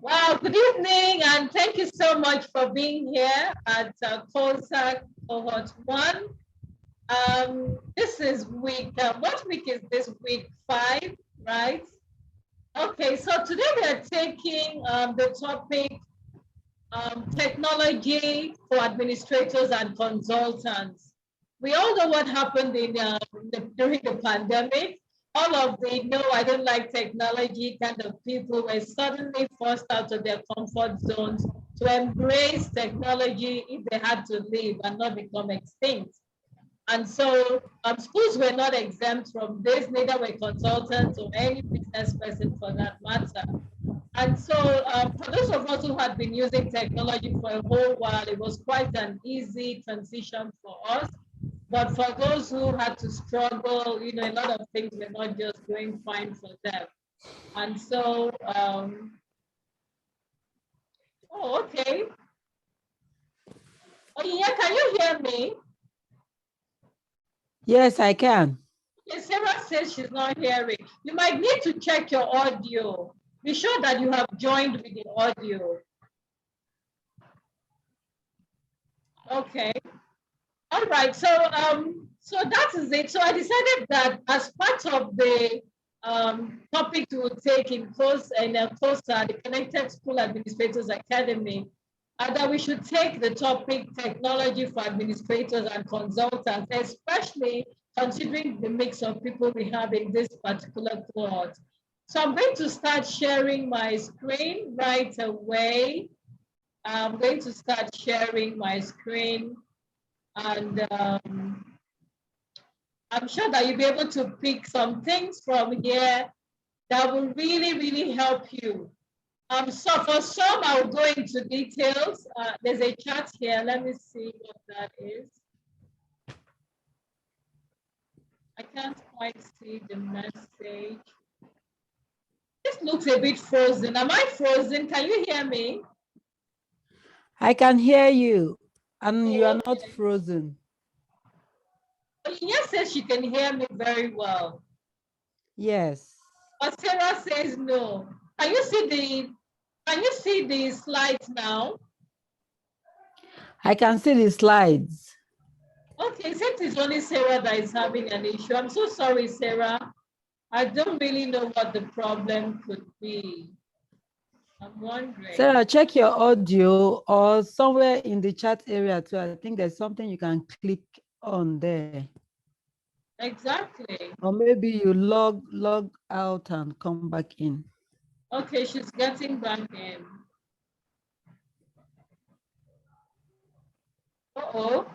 Well, good evening, and thank you so much for being here at COSAC Cohort 1. This is what week is this week? 5, right? Okay, so today we are taking the topic technology for administrators and consultants. We all know what happened during the pandemic. All of the no, I don't like technology kind of people were suddenly forced out of their comfort zones to embrace technology if they had to leave and not become extinct. And so schools were not exempt from this, neither were consultants or any business person for that matter. And so for those of us who had been using technology for a whole while, it was quite an easy transition for us. But for those who had to struggle, a lot of things were not just going fine for them. And so, okay. Oh, yeah, can you hear me? Yes, I can. Yes, Sarah says she's not hearing. You might need to check your audio. Be sure that you have joined with the audio. Okay. All right. So that is it. So I decided that as part of the topic to take in COSA, the Connected School Administrators Academy, that we should take the topic technology for administrators and consultants, especially considering the mix of people we have in this particular cohort. So I'm going to start sharing my screen right away. I'm going to start sharing my screen, and I'm sure that you'll be able to pick some things from here that will really, really help you. So for some, I'll go into details. There's a chat here. Let me see what that is. I can't quite see the message. This looks a bit frozen. Am I frozen? Can you hear me? I can hear you, and you are not frozen. Yes, says she can hear me very well. Yes. But Sarah says no. Can you see the slides now? I can see the slides. Okay, since it's only Sarah that is having an issue, I'm so sorry, Sarah. I don't really know what the problem could be. I'm wondering. Sarah, check your audio or somewhere in the chat area too. I think there's something you can click on there. Exactly. Or maybe you log out and come back in. Okay, she's getting back in. Uh-oh.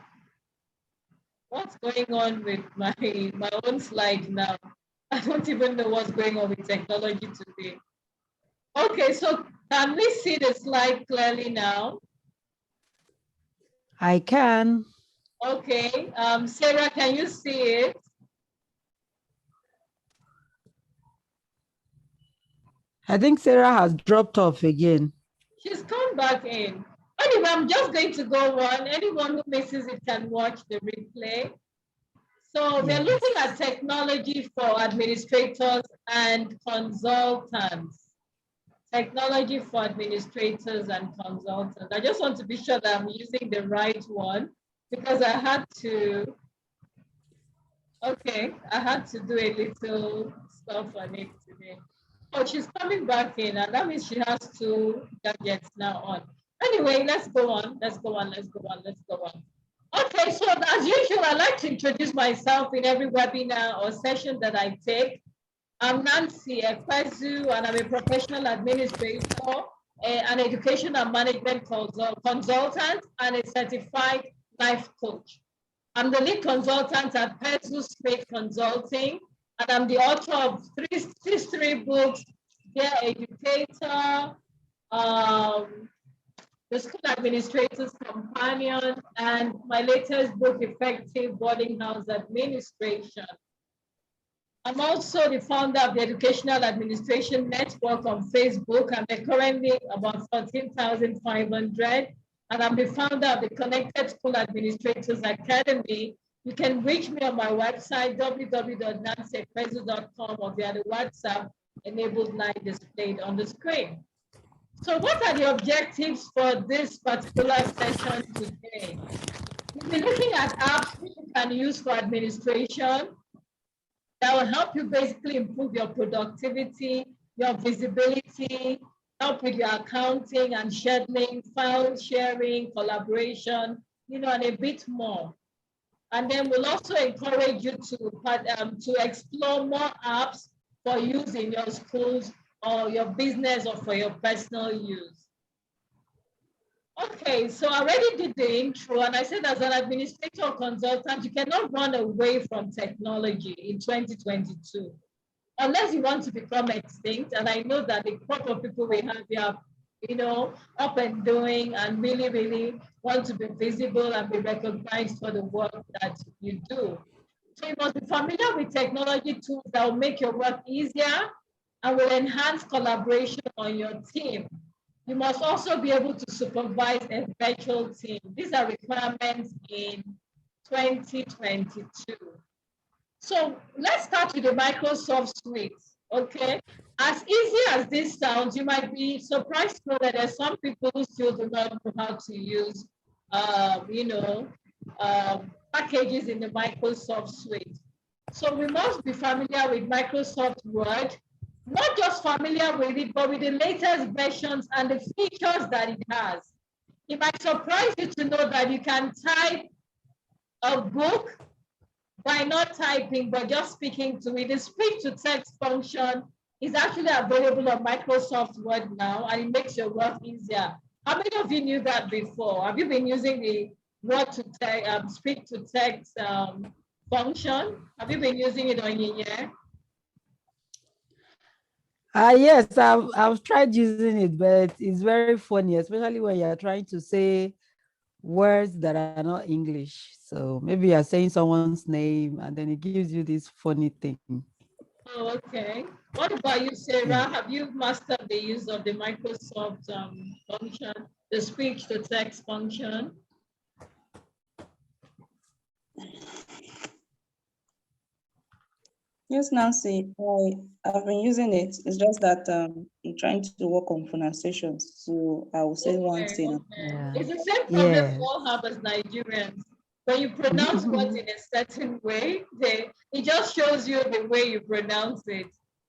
What's going on with my own slide now? I don't even know what's going on with technology today. Okay, so can we see the slide clearly now? I can. Okay, Sarah, can you see it? I think Sarah has dropped off again. She's come back in. Anyway, I'm just going to go on. Anyone who misses it can watch the replay. So we're looking at technology for administrators and consultants. Technology for administrators and consultants. I just want to be sure that I'm using the right one because I had to do a little stuff on it today. Oh, she's coming back in, and that means she has 2 gadgets now on. Anyway, let's go on. Okay, so as usual, I like to introduce myself in every webinar or session that I take. I'm Nancy Ekwezu, and I'm a professional administrator, an education and management consultant, and a certified life coach. I'm the lead consultant at Pezu Smith Consulting, and I'm the author of three books, Dear Educator, The School Administrator's Companion, and my latest book, Effective Boarding House Administration. I'm also the founder of the Educational Administration Network on Facebook, and we're currently about 14,500. And I'm the founder of the Connected School Administrators Academy. You can reach me on my website, www.nancyekwezu.com, or via the WhatsApp enabled line displayed on the screen. So what are the objectives for this particular session today? We'll be looking at apps which you can use for administration that will help you basically improve your productivity, your visibility, help with your accounting and scheduling, file sharing, collaboration, and a bit more. And then we'll also encourage you to explore more apps for use in your schools or your business or for your personal use. Okay, so I already did the intro, and I said as an administrator or consultant, you cannot run away from technology in 2022, unless you want to become extinct. And I know that the crop of people we have here, up and doing and really, really want to be visible and be recognized for the work that you do. So you must be familiar with technology tools that will make your work easier and will enhance collaboration on your team. You must also be able to supervise a virtual team. These are requirements in 2022. So let's start with the Microsoft Suite, okay? As easy as this sounds, you might be surprised to know that there's some people who still do not know how to use, packages in the Microsoft Suite. So we must be familiar with Microsoft Word, not just familiar with it, but with the latest versions and the features that it has. It might surprise you to know that you can type a book by not typing, but just speaking to it. The speech to text function is actually available on Microsoft Word now, and it makes your work easier. How many of you knew that before? Have you been using the Word to text, speak to text function? Have you been using it on your year? Yes, I've tried using it, but it's very funny, especially when you're trying to say words that are not English. So maybe you're saying someone's name and then it gives you this funny thing. Oh, okay. What about you, Sarah? Have you mastered the use of the Microsoft function, the speech to text function? Yes, Nancy, I've been using it. It's just that I'm trying to work on pronunciations. So I will say one thing. Okay. Yeah. It's the same problem we all have as Nigerians. When you pronounce words in a certain way, it just shows you the way you pronounce it.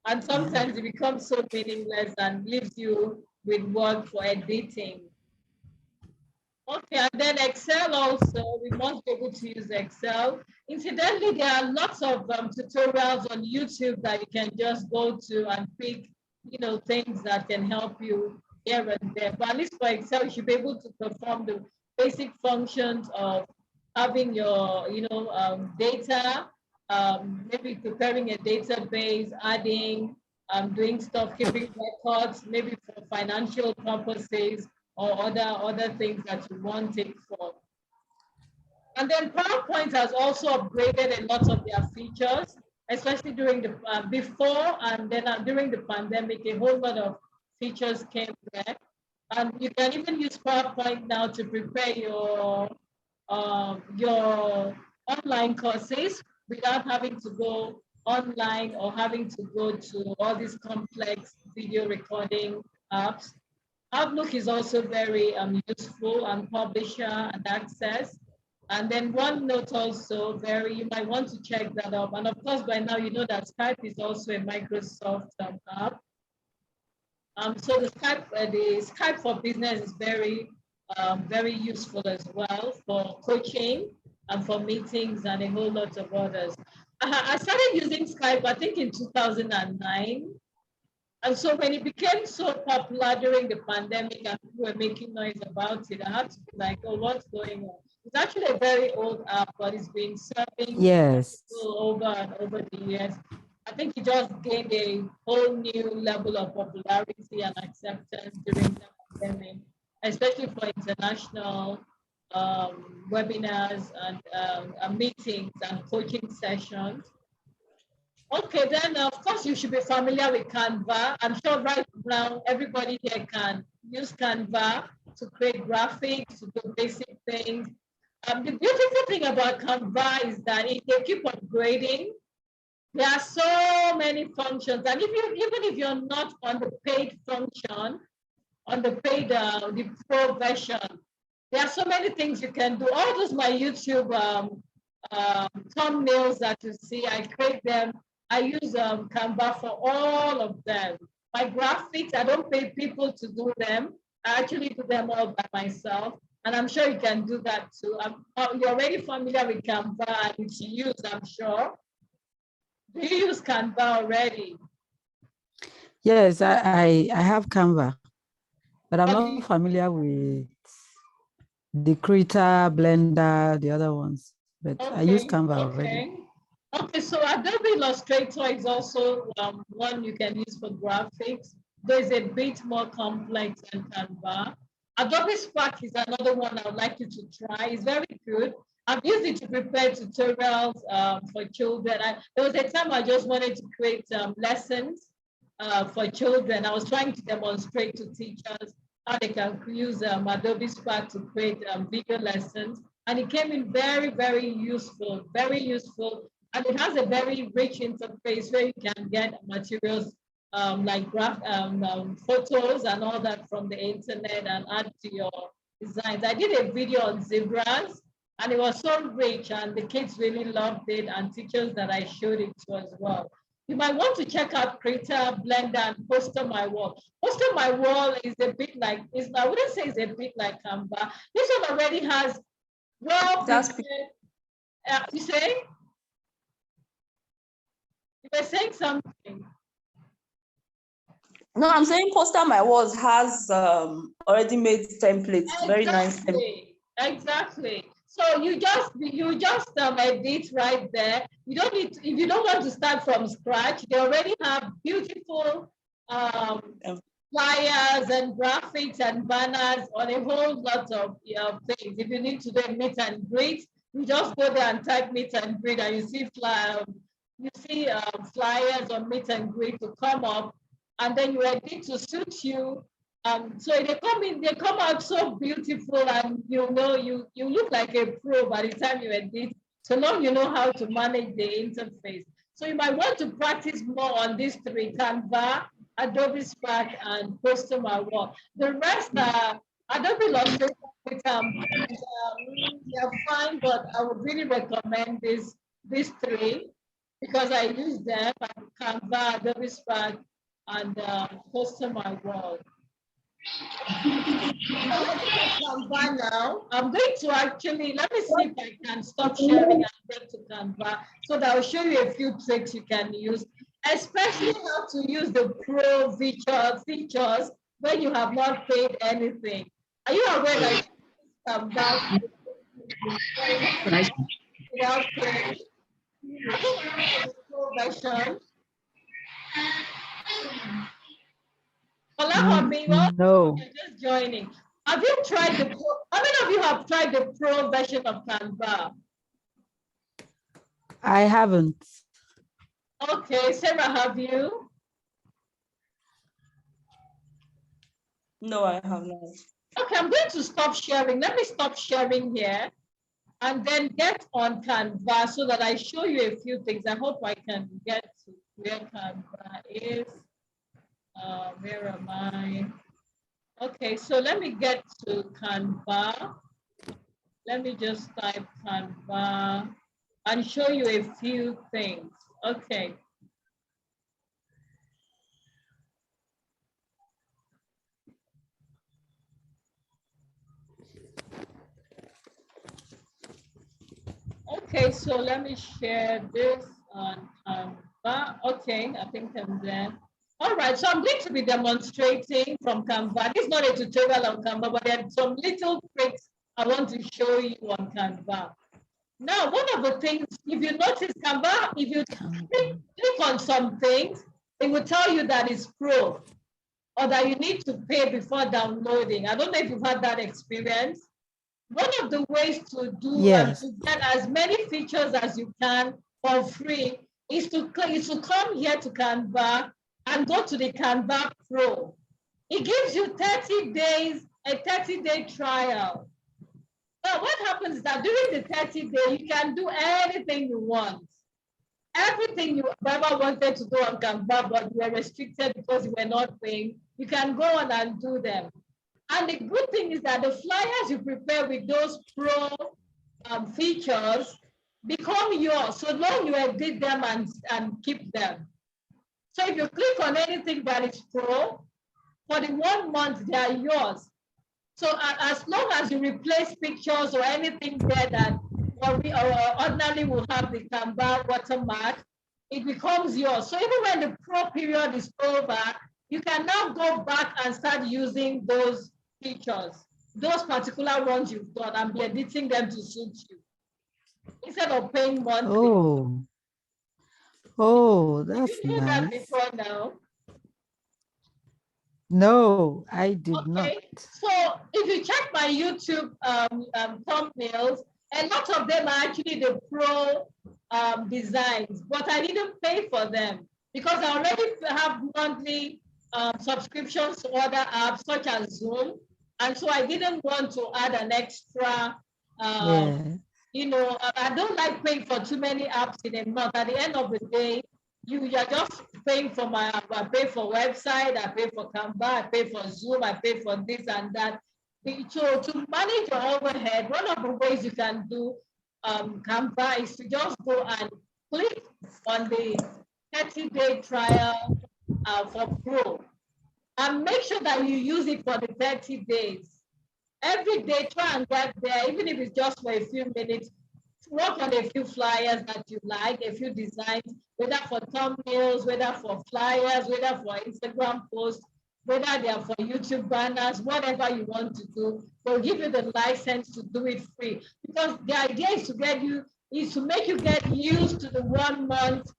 And sometimes it becomes so meaningless and leaves you with work for editing. Okay, and then Excel also, we must be able to use Excel. Incidentally, there are lots of tutorials on YouTube that you can just go to and pick, things that can help you here and there. But at least for Excel, you should be able to perform the basic functions of having your, data, maybe preparing a database, adding, doing stuff, keeping records, maybe for financial purposes, or other things that you want it for. And then PowerPoint has also upgraded a lot of their features, especially during the before and then during the pandemic, a whole lot of features came there. And you can even use PowerPoint now to prepare your online courses without having to go online or having to go to all these complex video recording apps. Outlook is also very useful, and Publisher and Access. And then OneNote also you might want to check that up. And of course, by now, you know that Skype is also a Microsoft app. So the Skype for Business is very useful as well for coaching and for meetings and a whole lot of others. I started using Skype, I think in 2009. And so when it became so popular during the pandemic and people were making noise about it, I had to be like, oh, what's going on? It's actually a very old app, but it's been serving people over and over the years. I think it just gained a whole new level of popularity and acceptance during the pandemic, especially for international webinars and meetings and coaching sessions. Okay, then of course you should be familiar with Canva. I'm sure right now everybody here can use Canva to create graphics, to do basic things. The beautiful thing about Canva is that they keep upgrading. There are so many functions, and even if you're not on the paid function, on the paid, the pro version. There are so many things you can do. All those my YouTube thumbnails that you see, I create them. I use Canva for all of them. My graphics, I don't pay people to do them. I actually do them all by myself. And I'm sure you can do that too. You're already familiar with Canva, which you use, I'm sure. Do you use Canva already? Yes, I have Canva, but I'm not familiar with the Krita, Blender, the other ones, but I use Canva already. Okay, so Adobe Illustrator is also one you can use for graphics. There's a bit more complex than Canva. Adobe Spark is another one I would like you to try. It's very good. I've used it to prepare tutorials for children. There was a time I just wanted to create lessons for children. I was trying to demonstrate to teachers how they can use Adobe Spark to create video lessons. And it came in very, very useful, very useful. And it has a very rich interface where you can get materials like photos and all that from the internet and add to your designs. I did a video on zebras and it was so rich and the kids really loved it, and teachers that I showed it to as well. You might want to check out Krita, Blender, and Poster My Wall. Poster My Wall is a bit like, I wouldn't say it's a bit like Canva. This one already has, well, you say? You were saying something. No, I'm saying Poster My Walls has already made templates, exactly. Very nice templates. Exactly. So you just edit right there. You don't need to, if you don't want to start from scratch, they already have beautiful flyers and graphics and banners on a whole lot of things. If you need to do a meet and greet, you just go there and type meet and greet, and you see flyers on meet and greet to come up, and then you edit to suit you. So they come out so beautiful, and you look like a pro by the time you edit. So now you know how to manage the interface. So you might want to practice more on these three: Canva, Adobe Spark, and Poster My Wall. The rest are Adobe Illustrator. They're fine, but I would really recommend these three because I use them: Canva, Adobe Spark, and Poster My Wall. Canva now. I'm going to actually, let me see if I can stop sharing and get to Canva so that I'll show you a few tricks you can use, especially how to use the pro features when you have not paid anything. Are you aware that Canva without paying? Pro version. No. You're just joining. Have you tried the pro? How many of you have tried the pro version of Canva? I haven't. Okay, Sarah, have you? No, I have not. Okay, I'm going to stop sharing. Let me stop sharing here and then get on Canva so that I show you a few things. I hope I can get to where Canva is. Where am I? Okay, so let me get to Canva. Let me just type Canva and show you a few things. Okay. Okay, so let me share this on Canva. Okay, I think I'm there. All right, so I'm going to be demonstrating from Canva. This is not a tutorial on Canva, but there are some little tricks I want to show you on Canva. Now, one of the things, if you notice Canva, if you click on some things, it will tell you that it's pro or that you need to pay before downloading. I don't know if you've had that experience. One of the ways to do to get as many features as you can for free is to come here to Canva and go to the Canva Pro. It gives you 30 days, a 30-day trial. Now, what happens is that during the 30 days, you can do anything you want. Everything you ever wanted to do on Canva, but you were restricted because you were not paying, you can go on and do them. And the good thing is that the flyers you prepare with those pro features become yours. So long you edit them and keep them. So if you click on anything that is pro, for the 1 month, they are yours. So as long as you replace pictures or anything there that ordinarily will have the Canva watermark, it becomes yours. So even when the pro period is over, you can now go back and start using those features, those particular ones you've done, and be editing them to suit you instead of paying monthly. Oh, that's You knew that nice. before now. No, I did not. Okay, so if you check my YouTube thumbnails, a lot of them are actually the pro designs, but I didn't pay for them because I already have monthly subscriptions to other apps such as Zoom, and so I didn't want to add an extra. Yeah. You know, I don't like paying for too many apps in a month. At the end of the day, you're just paying for I pay for website, I pay for Canva, I pay for Zoom, I pay for this and that. So to manage your overhead, one of the ways you can do Canva is to just go and click on the 30-day trial for Pro and make sure that you use it for the 30 days. Every day, try and get there, even if it's just for a few minutes. Work on a few flyers that you like, a few designs, whether for thumbnails, whether for flyers, whether for Instagram posts, whether they are for YouTube banners, whatever you want to do. They'll give you the license to do it free. Because the idea is to make you get used to the 1 month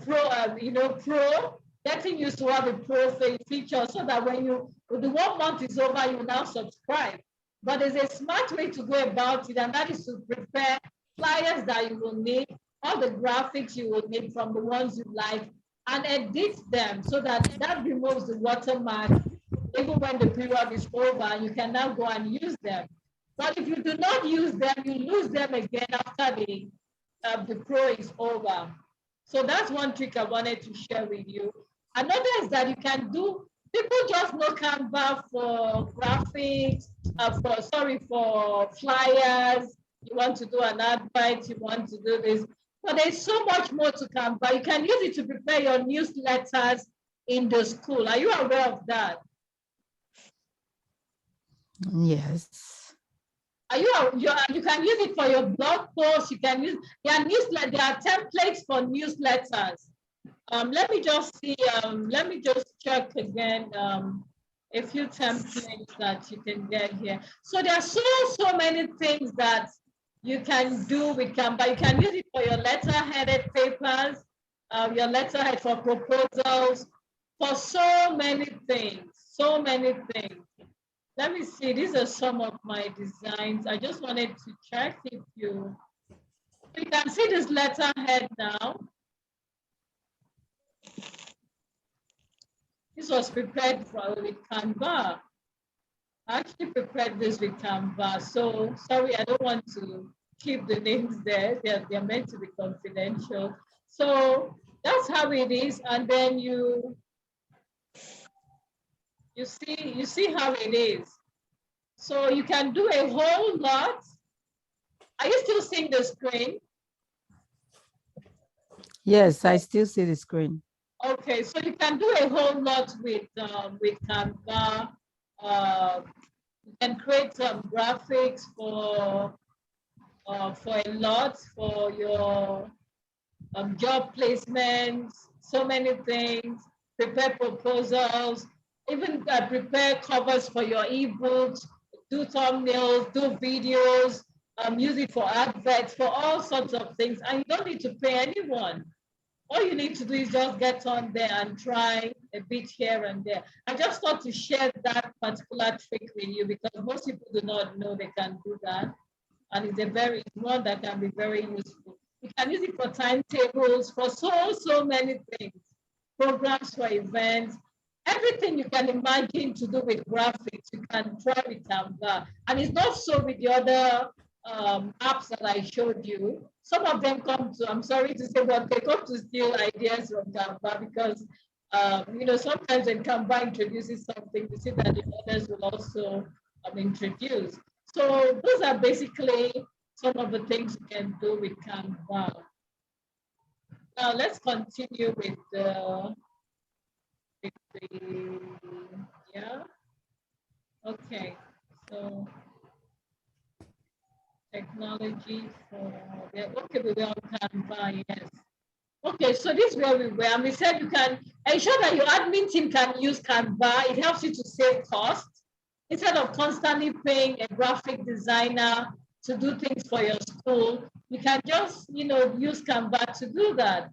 pro, getting used to have a pro feature so that when the 1 month is over, you now subscribe. But there's a smart way to go about it, and that is to prepare flyers that you will need, all the graphics you will need from the ones you like, and edit them so that removes the watermark. Even when the period is over, you can now go and use them. But if you do not use them, you lose them again after the pro is over. So that's one trick I wanted to share with you. Another is that you can do, people just know Canva for graphics, for flyers. You want to do an advert, you want to do this. But there's so much more to Canva. You can use it to prepare your newsletters in the school. Are you aware of that? Yes. You can use it for your blog posts. You can use their newsletter. There are templates for newsletters. Let me just see. Let me just check again. A few templates that you can get here. So there are so many things that you can do with Canva. You can use it for your letter-headed papers, your letterhead for proposals, for so many things. So many things. Let me see, these are some of my designs. I just wanted to check if you can see this letterhead now. This was prepared with Canva. I actually prepared this with Canva. So sorry, I don't want to keep the names there. They're meant to be confidential. So that's how it is. And then you see how it is. So you can do a whole lot. Are you still seeing the screen? Yes, I still see the screen. Okay, so you can do a whole lot with Canva. You can create some graphics for a lot, for your job placements, so many things, prepare proposals, even prepare covers for your ebooks, do thumbnails, do videos, use it for adverts, for all sorts of things. And you don't need to pay anyone. All you need to do is just get on there and try a bit here and there. I just thought to share that particular trick with you because most people do not know they can do that. And it's one that can be very useful. You can use it for timetables, for so many things, programs for events, everything you can imagine to do with graphics, you can try with Canva. And it's not so with the other apps that I showed you. some of them come to, I'm sorry to say, but they come to steal ideas from Canva because, sometimes when Canva introduces something, you see that the others will also introduce. So those are basically some of the things you can do with Canva. Now let's continue with the yeah. Okay, so technology for okay, we were on Canva, yes. Okay, so this is where we were, and we said you can ensure that your admin team can use Canva. It helps you to save costs instead of constantly paying a graphic designer to do things for your school. You can just, use Canva to do that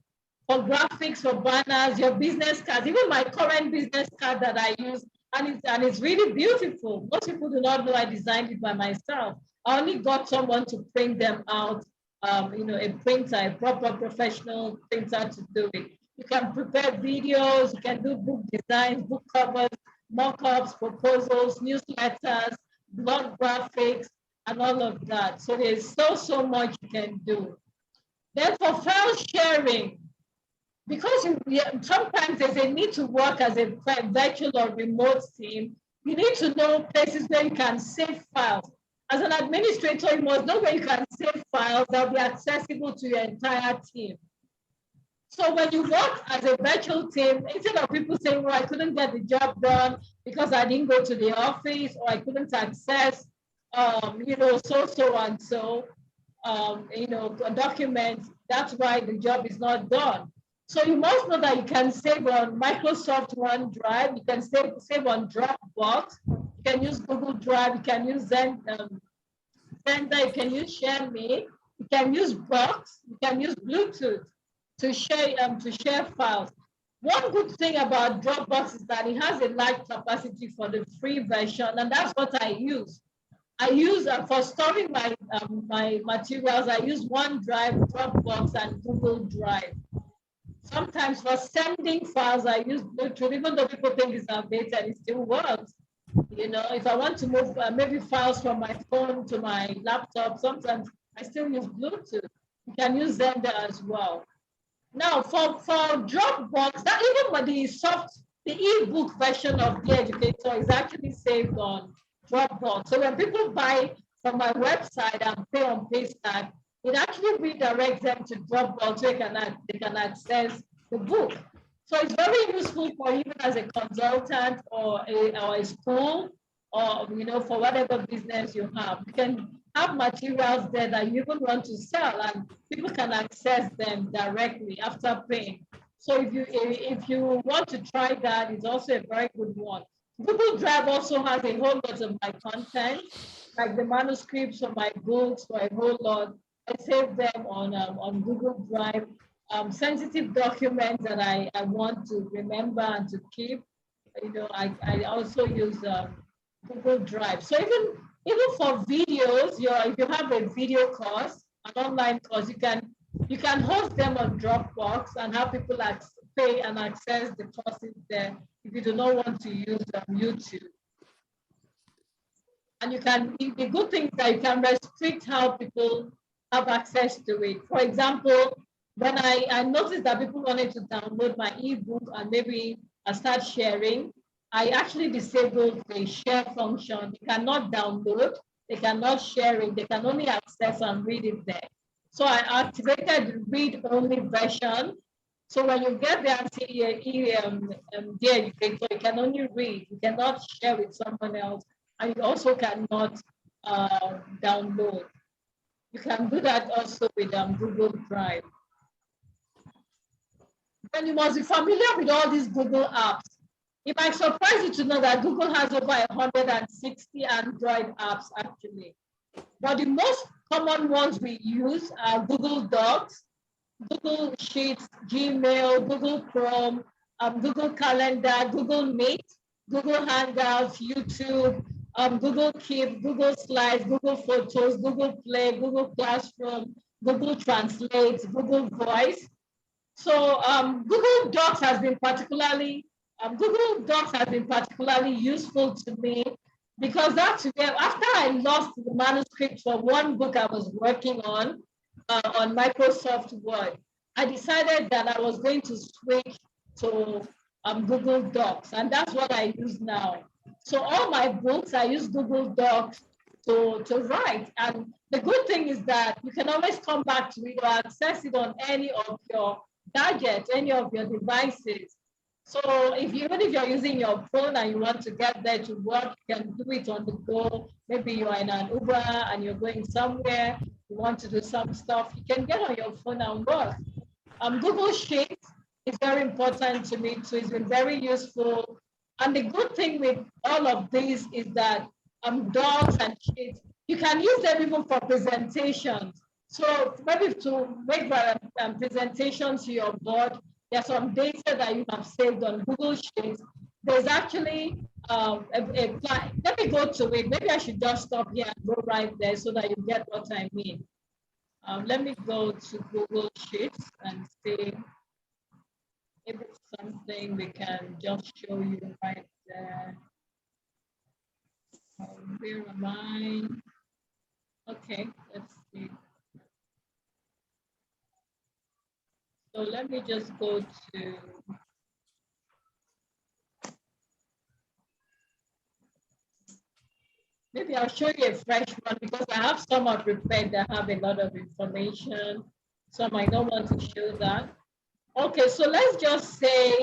for graphics, for banners, your business cards. Even my current business card that I use, and it's really beautiful. Most people do not know I designed it by myself. I only got someone to print them out, a printer, a proper professional printer to do it. You can prepare videos, you can do book designs, book covers, mock-ups, proposals, newsletters, blog graphics, and all of that. So there's so much you can do. Then for file sharing, because sometimes there's a need to work as a virtual or remote team, you need to know places where you can save files. As an administrator, you must know where you can save files that will be accessible to your entire team. So when you work as a virtual team, instead of people saying, well, I couldn't get the job done because I didn't go to the office or I couldn't access, so and so, documents, that's why the job is not done. So you must know that you can save on Microsoft OneDrive, you can save on Dropbox, you can use Google Drive, you can use Zendesk, you can use ShareMe, you can use Box, you can use Bluetooth to share files. One good thing about Dropbox is that it has a large capacity for the free version, and that's what I use. I use for storing my materials, I use OneDrive, Dropbox, and Google Drive. Sometimes for sending files, I use Bluetooth, even though people think it's outdated, it still works. If I want to move maybe files from my phone to my laptop, sometimes I still use Bluetooth. You can use Zendesk as well. Now for Dropbox, that even with the ebook version of The Educator is actually saved on Dropbox. So when people buy from my website and pay on Paystack, it actually redirects them to Dropbox so they can access the book. So it's very useful for even as a consultant or a school or for whatever business you have. You can have materials there that you even want to sell and people can access them directly after paying. So if you want to try that, it's also a very good one. Google Drive also has a whole lot of my content, like the manuscripts of my books for a whole lot. I save them on Google Drive. Sensitive documents that I want to remember and to keep, I also use Google Drive. So even for videos, if you have a video course, an online course, you can host them on Dropbox and have people pay and access the courses there if you do not want to use YouTube. And the good thing is that you can restrict how people have access to it. For example, when I noticed that people wanted to download my ebook and maybe I start sharing, I actually disabled the share function. They cannot download, they cannot share it, they can only access and read it there. So I activated the read-only version. So when you get the Educator, you can only read, you cannot share with someone else, and you also cannot download. You can do that also with Google Drive. Then you must be familiar with all these Google apps. It might surprise you to know that Google has over 160 Android apps actually. But the most common ones we use are Google Docs, Google Sheets, Gmail, Google Chrome, Google Calendar, Google Meet, Google Hangouts, YouTube, Google Keep, Google Slides, Google Photos, Google Play, Google Classroom, Google Translate, Google Voice. So Google Docs has been particularly useful to me because that's where, after I lost the manuscript for one book I was working on, on Microsoft Word, I decided that I was going to switch to Google Docs, and that's what I use now. So all my books, I use Google Docs to write. And the good thing is that you can always come back to it or access it on any of your gadgets, any of your devices. So even if you're using your phone and you want to get there to work, you can do it on the go. Maybe you're in an Uber and you're going somewhere, you want to do some stuff, you can get on your phone and work. Google Sheets is very important to me too. It's been very useful. And the good thing with all of these is that docs and sheets, you can use them even for presentations. So maybe to make presentations to your board, there's some data that you have saved on Google Sheets. There's actually let me go to it. Maybe I should just stop here and go right there so that you get what I mean. Let me go to Google Sheets and see if it's something we can just show you right there. Where am I? Okay, let's see. So let me just go to, maybe I'll show you a fresh one because I have some I've prepared that have a lot of information. So I might not want to show that. Okay, so let's just say,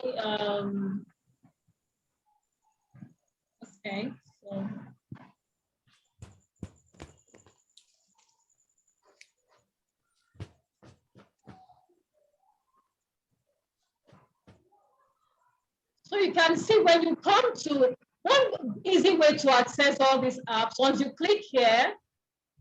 okay, so. So you can see when you come to, one easy way to access all these apps, once you click here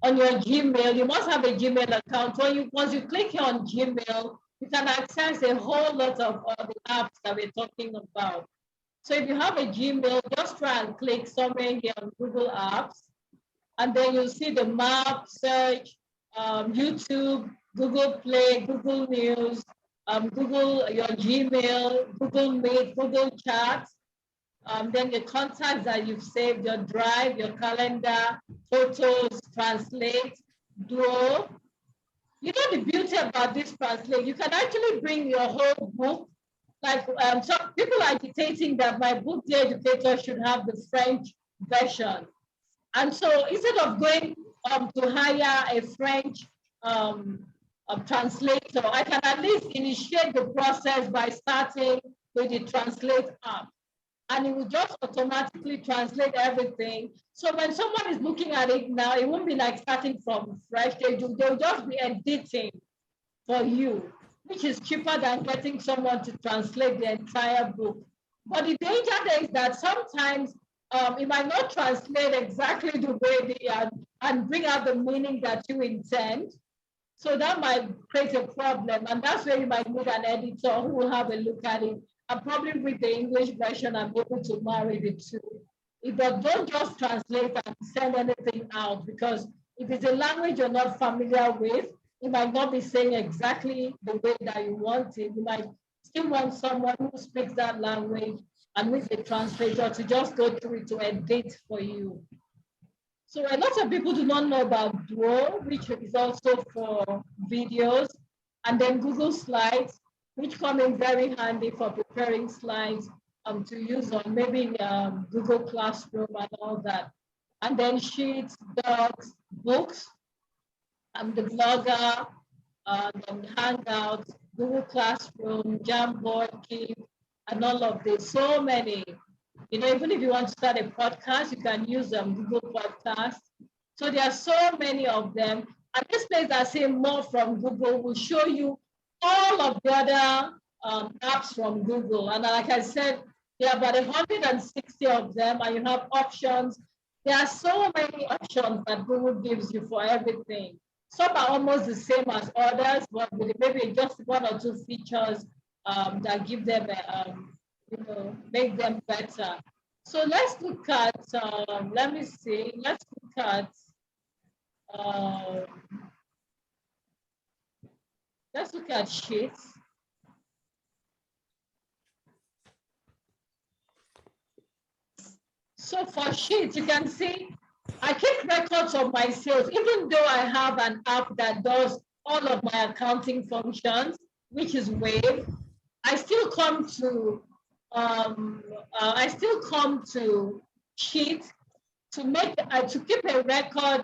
on your Gmail, you must have a Gmail account. Once you click here on Gmail, you can access a whole lot of all the apps that we're talking about. So if you have a Gmail, just try and click somewhere here on Google Apps, and then you'll see the map, search, YouTube, Google Play, Google News, Google, your Gmail, Google Meet, Google Chat, then your contacts that you've saved, your Drive, your calendar, photos, Translate, Duo. You know the beauty about this Translate, you can actually bring your whole book. Like some people are agitating that my book, The Educator, should have the French version. And so instead of going to hire a French translator, I can at least initiate the process by starting with the Translate app. And it will just automatically translate everything. So when someone is looking at it now, it won't be like starting from fresh. They'll just be editing for you, which is cheaper than getting someone to translate the entire book. But the danger there is that sometimes it might not translate exactly the way they are and bring out the meaning that you intend. So that might create a problem. And that's where you might need an editor who will have a look at it and probably read the English version and be able to marry the two. But don't just translate and send anything out, because if it's a language you're not familiar with, it might not be saying exactly the way that you want it. You might still want someone who speaks that language and with the translator to just go through it to edit for you. So a lot of people do not know about Duo, which is also for videos, and then Google Slides, which come in very handy for preparing slides to use on maybe Google Classroom and all that. And then Sheets, Docs, Books, the Blogger, Hangouts, Google Classroom, Jamboard, Keep, and all of this. So many. You know, even if you want to start a podcast, you can use Google Podcast. So there are so many of them. And this place that say more from Google will show you all of the other apps from Google. And like I said, there are about 160 of them, and you have options. There are so many options that Google gives you for everything. Some are almost the same as others, but with maybe just one or two features that give them, make them better. So let's look at, let me see, let's look at, Sheets. So for Sheets, you can see, I keep records of my sales, even though I have an app that does all of my accounting functions, which is Wave. I still come to Sheet to make to keep a record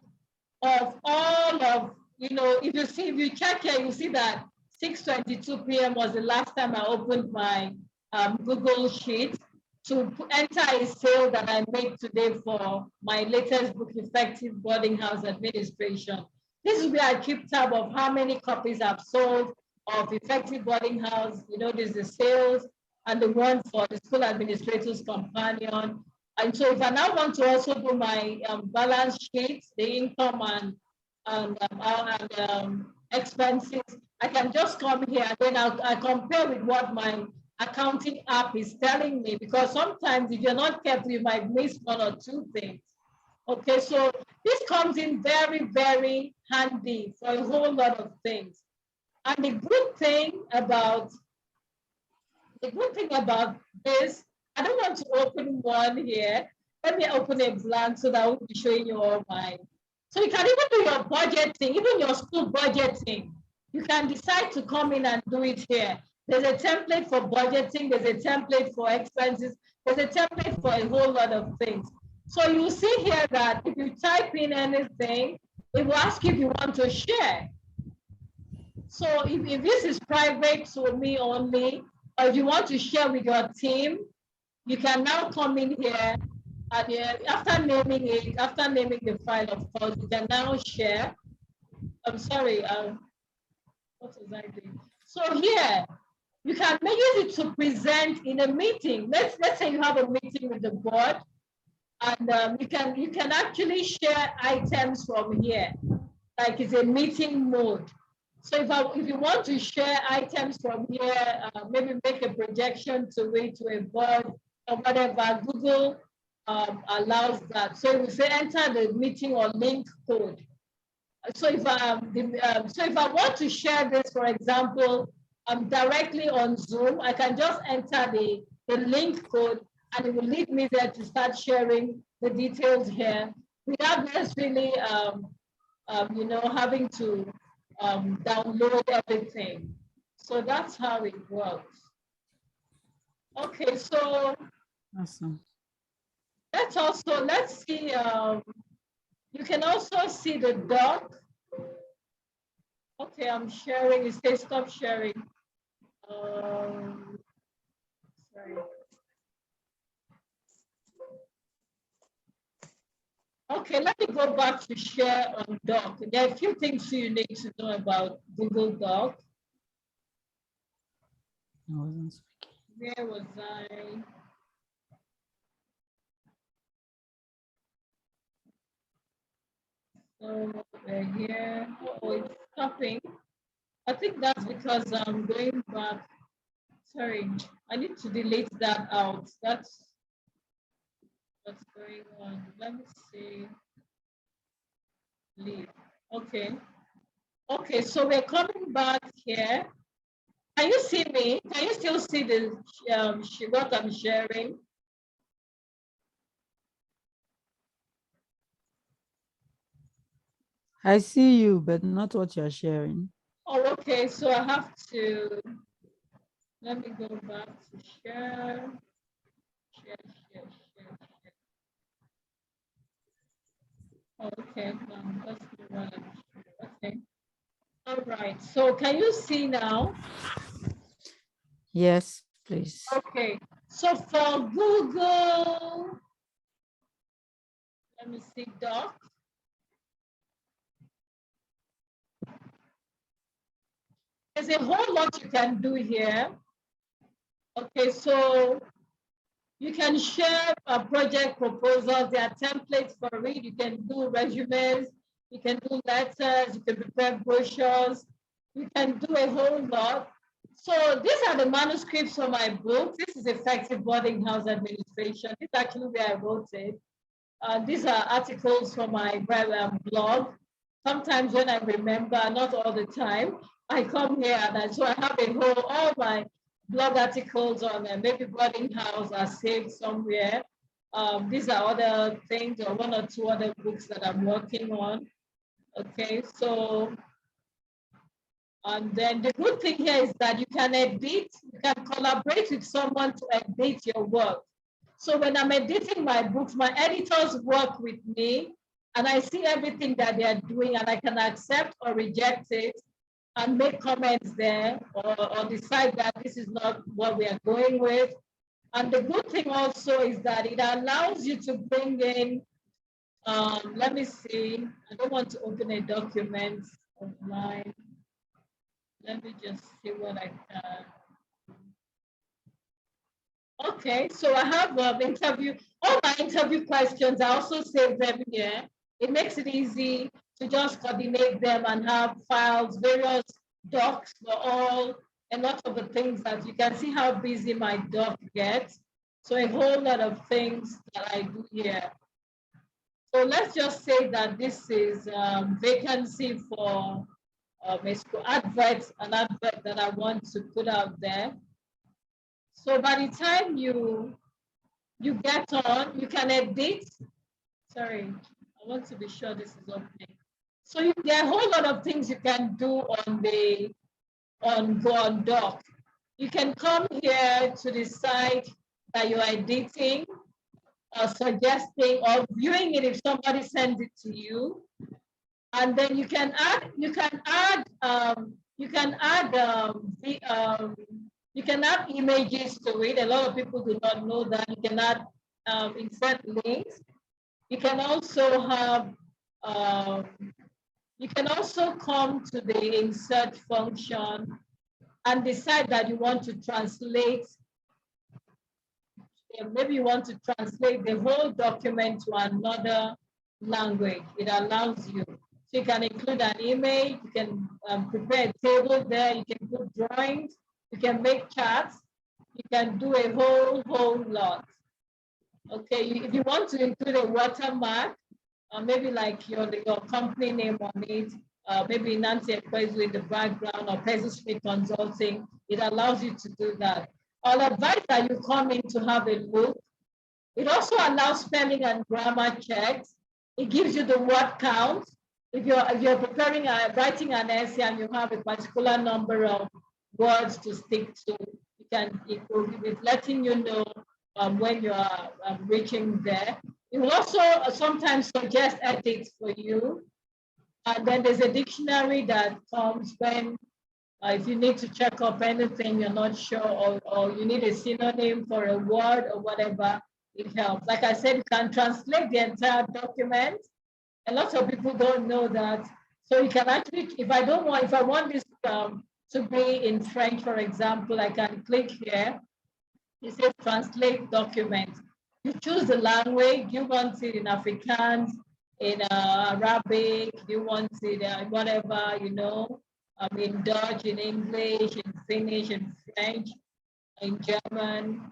of all of, you know, if you check here, you see that 6:22 p.m. was the last time I opened my Google Sheet to enter a sale that I made today for my latest book, Effective Boarding House Administration. This is where I keep tab of how many copies I've sold of Effective Boarding House. You know, there's the sales and the one for the School Administrators Companion. And so if I now want to also do my balance sheet, the income and expenses, I can just come here and then I compare with what my accounting app is telling me, because sometimes if you're not careful, you might miss one or two things. Okay, so this comes in very, very handy for a whole lot of things. And the good thing about this, I don't want to open one here. Let me open a blank so that I will be showing you all mine. So you can even do your budgeting, even your school budgeting. You can decide to come in and do it here. There's a template for budgeting, there's a template for expenses, there's a template for a whole lot of things. So you see here that if you type in anything, it will ask you if you want to share. So if this is private to me only, or if you want to share with your team, you can now come in here and after naming the file, of course, you can now share. I'm sorry, what was I doing? So here, you can use it to present in a meeting. Let's say you have a meeting with the board, and you can actually share items from here, like it's a meeting mode. So if you want to share items from here, maybe make a projection to a board or whatever, Google allows that. So we say enter the meeting or link code. So if I want to share this, for example, directly on Zoom, I can just enter the link code and it will lead me there to start sharing the details here without necessarily you know, having to download everything. So that's how it works. Okay, so Awesome. let's see, you can also see the doc. Okay, I'm sharing, it says stop sharing. Sorry. Okay, let me go back to share on Doc. There are a few things you need to know about Google Doc. I wasn't speaking. Where was I? So we're here. Oh, it's stopping. I think that's because I'm going back. Sorry, I need to delete that out. That's what's going on. Let me see. Leave. Okay. Okay, so we're coming back here. Can you see me? Can you still see the what I'm sharing? I see you, but not what you're sharing. Oh, okay. So I have to, let me go back to share. Oh, okay, that's the one I'm sharing. Okay. All right. So can you see now? Yes, please. Okay. So for Google, let me see Doc. There's a whole lot you can do here. Okay, so you can share a project proposals. There are templates for it. You can do resumes, you can do letters, you can prepare brochures, you can do a whole lot. So these are the manuscripts for my book. This is Effective Boarding House Administration. This is actually where I wrote it. These are articles from my blog. Sometimes when I remember, not all the time, I come here and so I have all my blog articles on maybe boarding house are saved somewhere. These are other things or one or two other books that I'm working on. Okay, so And then the good thing here is that you can edit, you can collaborate with someone to edit your work. So when I'm editing my books, my editors work with me and I see everything that they are doing and I can accept or reject it and make comments there or decide that this is not what we are going with. And the good thing also is that it allows you to bring in, let me see, I don't want to open a document of mine. Let me just see what I can. Okay, so I have all my interview questions, I also save them here. It makes it easy to just coordinate them and have files, various docs for all, and lots of the things that you can see how busy my doc gets. So a whole lot of things that I do here. So let's just say that this is vacancy for a school advert, an advert that I want to put out there. So by the time you get on, you can edit. Sorry, I want to be sure this is opening. So there are a whole lot of things you can do on Doc. You can come here to decide that you're editing or suggesting or viewing it if somebody sends it to you. And then you can add images to it. A lot of people do not know that. You can add insert links. You can also have you can also come to the insert function and decide that you want to translate. Maybe you want to translate the whole document to another language. It allows you. So you can include an image, you can prepare a table there, you can put drawings, you can make charts, you can do a whole lot. Okay, if you want to include a watermark, maybe like your company name on it, maybe Nancy Ekwezu in the background or Pezzo Smith Consulting, it allows you to do that. I'll advise that you come in to have a look. It also allows spelling and grammar checks. It gives you the word count. If you're preparing writing an essay and you have a particular number of words to stick to, it will be letting you know when you are reaching there. It will also sometimes suggest edits for you. And then there's a dictionary that comes when if you need to check up anything you're not sure or you need a synonym for a word or whatever, it helps. Like I said, you can translate the entire document. A lot of people don't know that. So you can actually, if I want this to be in French, for example, I can click here. It says translate document. You choose the language. You want it in Afrikaans, in Arabic, you want it whatever, in Dutch, in English, in Finnish, in French, in German,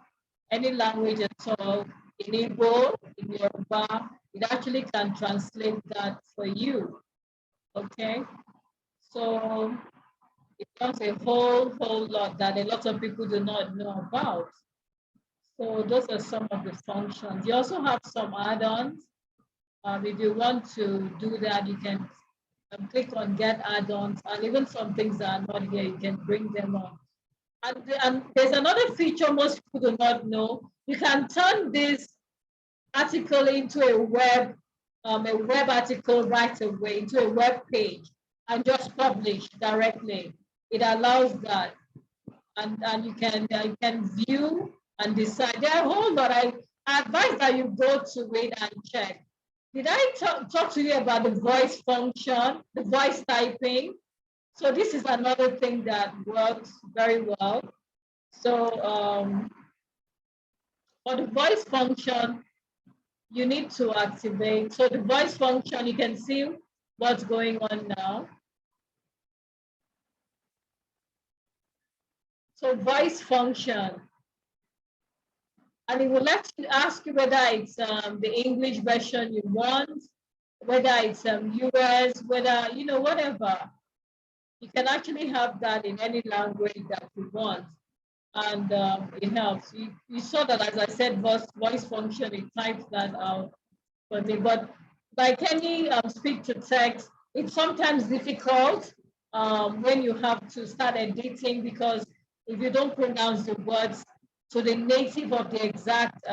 any language at all, in Igbo, in Yoruba, it actually can translate that for you, okay? So it does a whole lot that a lot of people do not know about. So those are some of the functions. You also have some add-ons. If you want to do that, you can click on get add-ons, and even some things that are not here, you can bring them on. And there's another feature most people do not know. You can turn this article into a web article right away, into a web page, and just publish directly. It allows that, and you can view and decide. There are a whole lot. I advise that you go to it and check. Did I talk to you about the voice function, the voice typing? So this is another thing that works very well. So for the voice function, you need to activate. So the voice function, you can see what's going on now. So voice function. And it will ask you whether it's the English version you want, whether it's US, whether, whatever. You can actually have that in any language that you want. And it helps. You saw that, as I said, voice function, it types that out. But like any speak to text, it's sometimes difficult when you have to start editing, because if you don't pronounce the words to the native of the exact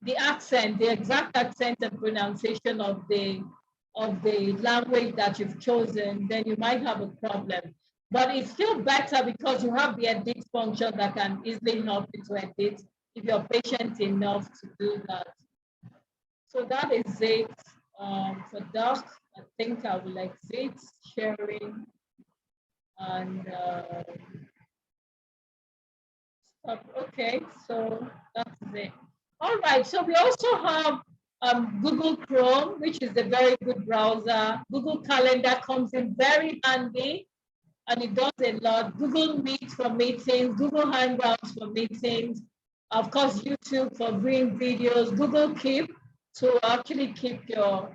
the exact accent and pronunciation of the language that you've chosen, then you might have a problem. But it's still better because you have the edit function that can easily help you to edit if you're patient enough to do that. So that is it for Doc. I think I will exit sharing and stop. Okay, so that's it. All right, so we also have Google Chrome, which is a very good browser. Google Calendar comes in very handy and it does a lot. Google Meet for meetings, Google Hangouts for meetings, of course, YouTube for viewing videos, Google Keep to actually keep your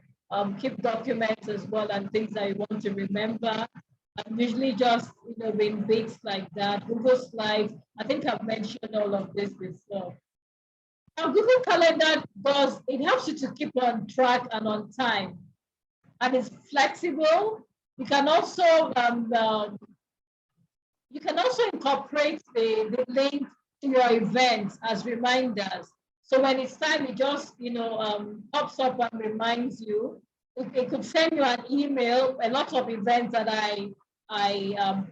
keep documents as well and things that you want to remember. Usually just in bits like that. Google Slides, I think I've mentioned all of this before. Now, Google Calendar it helps you to keep on track and on time. And it's flexible. You can also incorporate the link to your events as reminders. So when it's time, it just pops up and reminds you. It could send you an email. A lot of events that I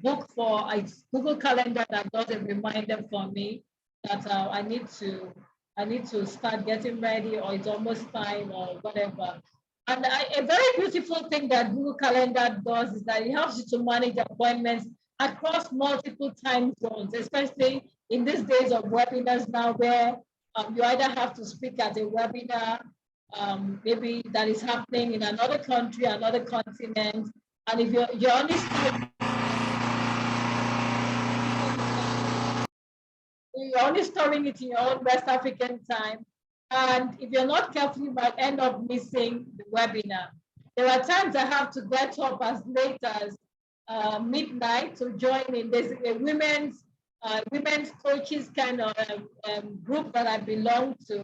book for, Google Calendar that does a reminder for me that I need to start getting ready, or it's almost time, or whatever. And a very beautiful thing that Google Calendar does is that it helps you to manage appointments across multiple time zones, especially in these days of webinars now, where you either have to speak at a webinar, maybe that is happening in another country, another continent, and if you're only storing it in your own West African time, and if you're not careful, you might end up missing the webinar. There are times I have to get up as late as midnight to join in. There's a women's coaches kind of group that I belong to,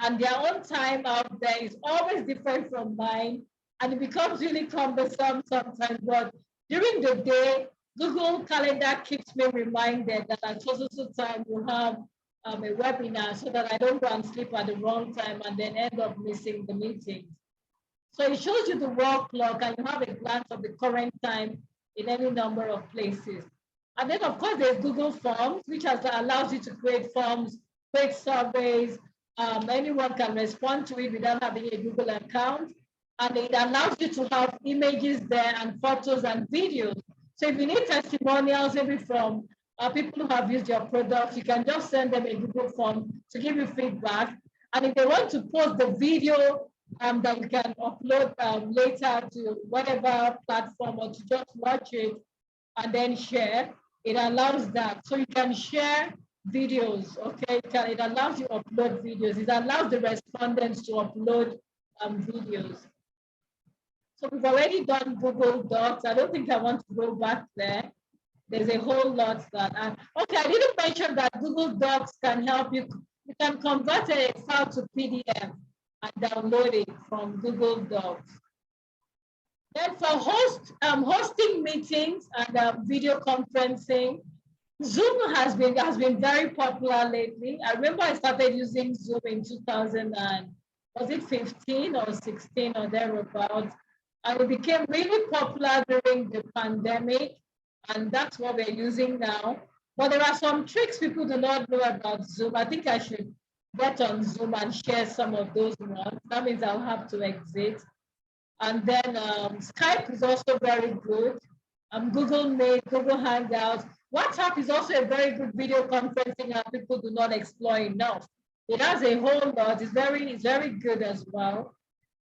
and their own time out there is always different from mine, and it becomes really cumbersome sometimes. But during the day, Google Calendar keeps me reminded that at so time we'll have a webinar, so that I don't go and sleep at the wrong time and then end up missing the meetings. So it shows you the work clock, and you have a glance of the current time in any number of places. And then, of course, there's Google Forms, which allows you to create forms, create surveys. Anyone can respond to it without having a Google account. And it allows you to have images there and photos and videos. So if you need testimonials, maybe from people who have used your products, you can just send them a Google form to give you feedback. And if they want to post the video that you can upload later to whatever platform, or to just watch it and then share, it allows that. So you can share videos, okay? It allows you to upload videos. It allows the respondents to upload videos. So we've already done Google Docs. I don't think I want to go back there. There's a whole lot that okay, I didn't mention that Google Docs can help you. You can convert a file to PDF and download it from Google Docs. Then for hosting meetings and video conferencing, Zoom has been very popular lately. I remember I started using Zoom in 2015 or 16 or thereabouts, and it became really popular during the pandemic, and that's what we're using now. But there are some tricks people do not know about Zoom. I think I should get on Zoom and share some of those ones. That means I'll have to exit. And then Skype is also very good. Google Meet, Google Hangouts. WhatsApp is also a very good video conferencing app people do not explore enough. It has a whole lot. It's very good as well.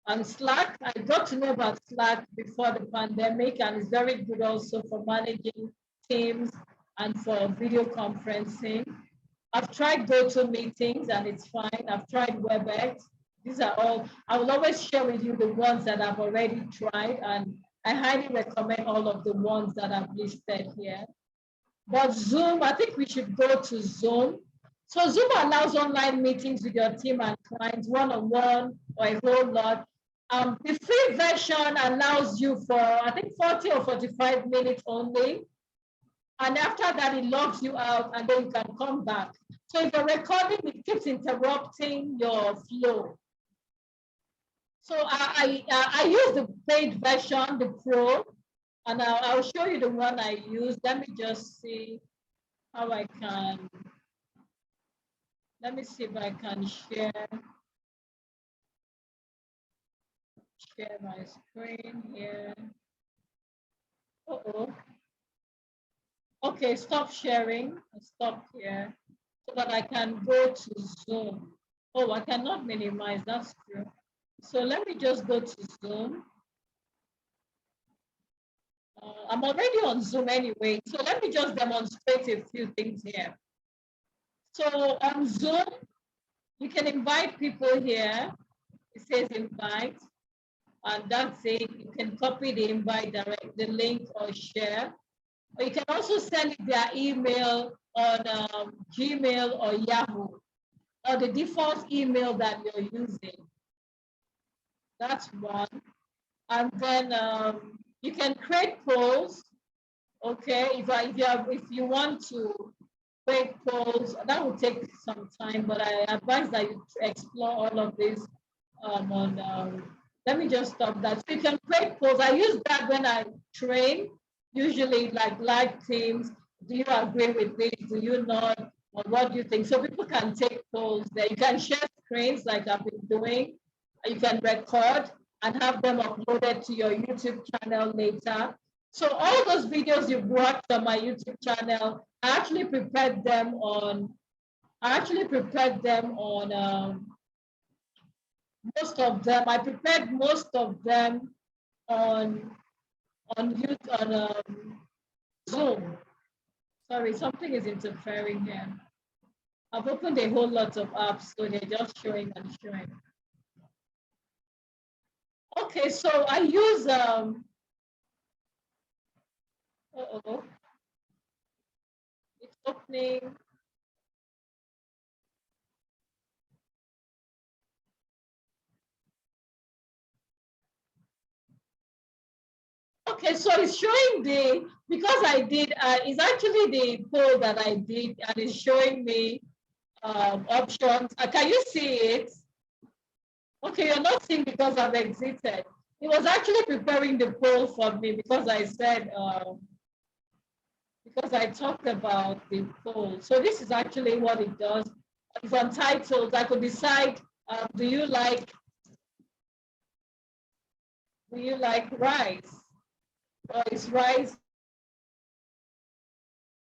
And Slack, I got to know about Slack before the pandemic, and it's very good also for managing teams and for video conferencing. I've tried GoToMeetings and it's fine. I've tried WebEx. These are all, I will always share with you the ones that I've already tried, and I highly recommend all of the ones that I've listed here. But Zoom, I think we should go to Zoom. So Zoom allows online meetings with your team and clients, one-on-one or a whole lot. The free version allows you for, I think, 40 or 45 minutes only. And after that, it logs you out and then you can come back. So if you're recording, it keeps interrupting your flow. So I use the paid version, the Pro, and I'll show you the one I use. Let me just see how I can. Let me see if I can share my screen here. Uh-oh. Okay, stop sharing. Stop here so that I can go to Zoom. Oh, I cannot minimize, that's true. So let me just go to Zoom. I'm already on Zoom anyway, so let me just demonstrate a few things here. So on Zoom, you can invite people here. It says invite, and that's it. You can copy the invite, direct the link, or share. Or you can also send it their email on Gmail or Yahoo, or the default email that you're using. That's one. And then you can create polls. Okay, if you want to create polls, that will take some time, but I advise that you explore all of this let me just stop that. So you can create polls. I use that when I train, usually like live teams. Do you agree with this? Do you not? Or what do you think? So people can take polls there. You can share screens like I've been doing. You can record and have them uploaded to your YouTube channel later. So all those videos you've watched on my YouTube channel, I actually prepared them on most of them. I prepared most of them on YouTube, on Zoom. Sorry, something is interfering here. I've opened a whole lot of apps, so they're just showing and showing. Okay, so I use it's opening. Okay, so it's showing because I did, it's actually the poll that I did, and it's showing me options. Can you see it? Okay, you're not seeing because I've exited. It was actually preparing the poll for me because I said, because I talked about the poll. So this is actually what it does. It's on titles. I could decide, do you like rice? Or is rice